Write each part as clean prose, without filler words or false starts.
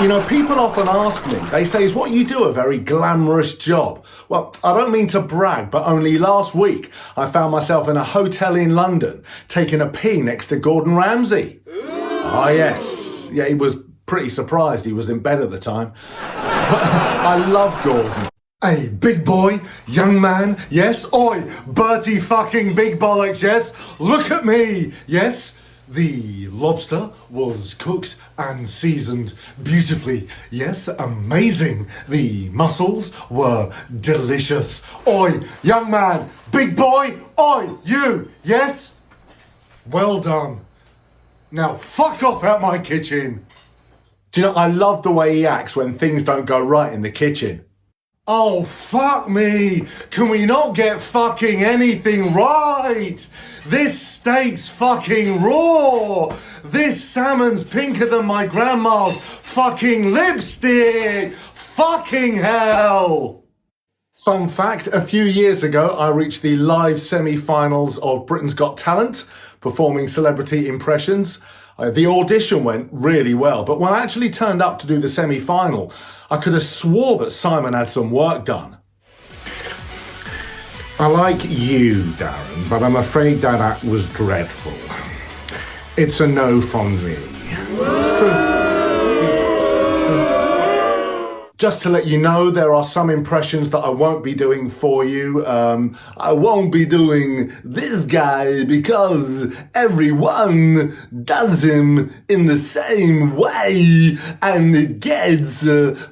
You know, people often ask me, they say, is what you do a very glamorous job? Well, I don't mean to brag, but only last week I found myself in a hotel in London taking a pee next to Gordon Ramsay. Ah, yes. Yeah, he was pretty surprised he was in bed at the time. But I love Gordon. Hey, big boy, young man, yes? Oi, Bertie fucking big bollocks, yes? Look at me, yes? The lobster was cooked and seasoned beautifully. Yes, amazing. The mussels were delicious. Oi, young man, big boy, oi, you, yes? Well done. Now fuck off out my kitchen. Do you know, I love the way he acts when things don't go right in the kitchen. Oh, fuck me. Can we not get fucking anything right? This steak's fucking raw. This salmon's pinker than my grandma's fucking lipstick. Fucking hell. Fun fact, a few years ago, I reached the live semi-finals of Britain's Got Talent, performing celebrity impressions. The audition went really well, but when I actually turned up to do the semi-final, I could have swore that Simon had some work done. I like you, Darren, but I'm afraid that act was dreadful. It's a no from me. Just to let you know, there are some impressions that I won't be doing for you. I won't be doing this guy because everyone does him in the same way and it gets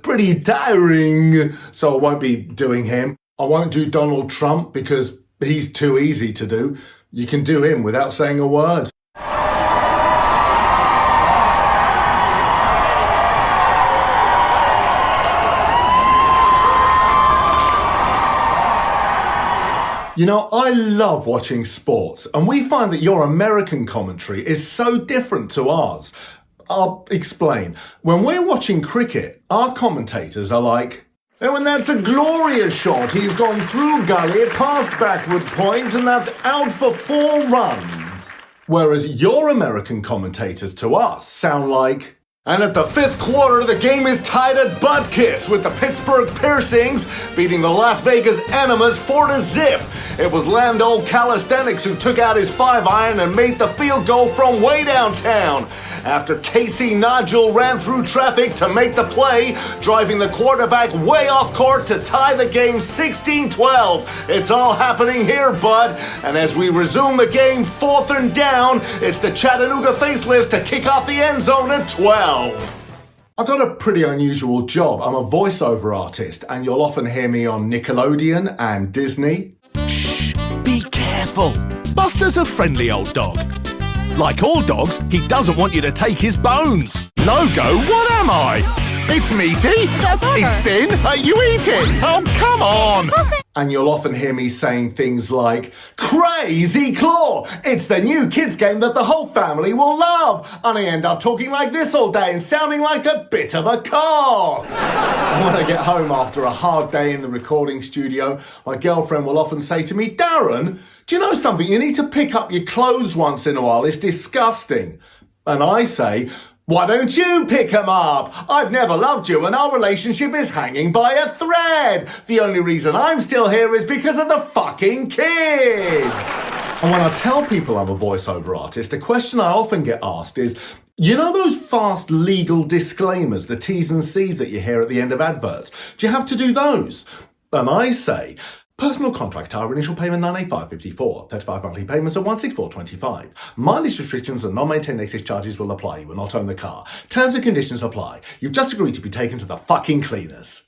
pretty tiring. So I won't be doing him. I won't do Donald Trump because he's too easy to do. You can do him without saying a word. You know, I love watching sports, and we find that your American commentary is so different to ours. I'll explain. When we're watching cricket, our commentators are like, oh, and that's a glorious shot. He's gone through gully, past backward point, and that's out for 4 runs. Whereas your American commentators to us sound like, and at the 5th quarter, the game is tied at butt kiss with the Pittsburgh Piercings beating the Las Vegas Enemas 4-0. It was Lando Calisthenics who took out his 5-iron and made the field goal from way downtown. After Casey Nigel ran through traffic to make the play, driving the quarterback way off court to tie the game 16-12. It's all happening here, bud. And as we resume the game 4th and down, it's the Chattanooga Facelifts to kick off the end zone at 12. I've got a pretty unusual job. I'm a voiceover artist, and you'll often hear me on Nickelodeon and Disney. Shh, be careful. Buster's a friendly old dog. Like all dogs, he doesn't want you to take his bones. Logo, what am I? It's meaty. It's thin. You eat it. Oh, come on. And you'll often hear me saying things like, Crazy Claw! It's the new kids game that the whole family will love. And I end up talking like this all day and sounding like a bit of a cock. And when I get home after a hard day in the recording studio, my girlfriend will often say to me, Darren, do you know something? You need to pick up your clothes once in a while. It's disgusting. And I say, why don't you pick them up? I've never loved you and our relationship is hanging by a thread. The only reason I'm still here is because of the fucking kids. And when I tell people I'm a voiceover artist, a question I often get asked is, you know those fast legal disclaimers, the T's and C's that you hear at the end of adverts? Do you have to do those? And I say, personal contract hire, initial payment 985.54, 35 monthly payments at 164.25. Mileage restrictions and non-maintained excess charges will apply. You will not own the car. Terms and conditions apply. You've just agreed to be taken to the fucking cleaners.